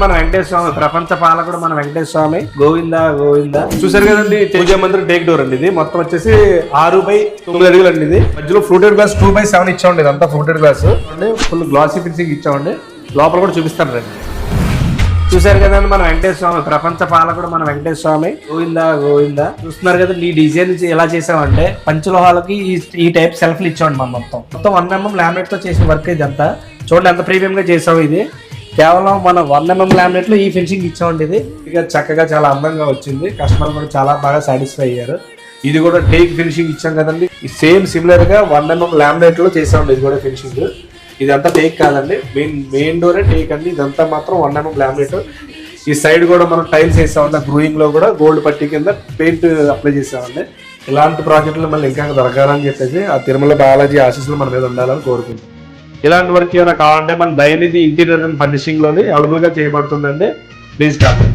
మన వెంకటేశ్వర స్వామి, ప్రపంచ పాలకుడు మన వెంకటేశ్వర స్వామి. గోవింద గోవింద. చూసారు కదండి పూజా మందిరం టేక్ డోర్ అండి. ఇది మొత్తం వచ్చేసి 6/9 అడుగులు అండి. ఇది మధ్యలో ఫ్రూటెడ్ గ్లాస్ 2/7 ఇచ్చామండి. ఇదంతా ఫ్రూటెడ్ గ్లాస్ అండి. ఫుల్ గ్లాసీ ఫినిషింగ్ ఇచ్చామండి. లోపల కూడా చూపిస్తాను రండి. చూసారు కదండి మన వెంకటేశ్వర స్వామి, ప్రపంచ పాలకుడు మన వెంకటేశ్వర స్వామి. గోవింద గోవింద. చూస్తున్నారు కదండి ఈ డిజైన్ ఎలా చేసామంటే పంచలోహాలకి ఈ టైప్ సెల్ఫ్లు ఇచ్చామండి. మనం మొత్తం 1 mm లామినేట్ తో చేసిన వర్క్ ఇదంతా. చూడండి ఎంత ప్రీమియం గా చేసాము. ఇది కేవలం మన 1 mm లామినేట్ లో ఈ ఫినిషింగ్ ఇచ్చామండి. ఇది ఇక చక్కగా చాలా అందంగా వచ్చింది. కస్టమర్ కూడా చాలా బాగా సాటిస్ఫై అయ్యారు. ఇది కూడా టేక్ ఫినిషింగ్ ఇచ్చాం కదండి. సేమ్ సిమిలర్ గా 1 mm లామినేట్ లో చేసామండి. ఇది కూడా ఫినిషింగ్. ఇదంతా టేక్ కాదండి, మెయిన్ డోరే టేక్ అండి. ఇదంతా మాత్రం 1 mm లామినేట్. ఈ సైడ్ కూడా మనం టైల్స్ వేసామండి. గ్రూయింగ్ లో కూడా గోల్డ్ పట్టి కింద పెయింట్ అప్లై చేసామండి. ఇలాంటి ప్రాజెక్టులు మళ్ళీ ఇంకా దొరకాలని చెప్పేసి ఆ తిరుమల బాలాజీ ఆశీస్సులు మన మీద ఉండాలని కోరుకుంటున్నాం. ఇలాంటి వర్క్ ఏమైనా కావాలంటే మన దయనిధి ఇంటీరియర్ అండ్ ఫర్నిషింగ్ లోని అవైలబుల్ గా చేయబడుతుందండి. ప్లీజ్ కాదు.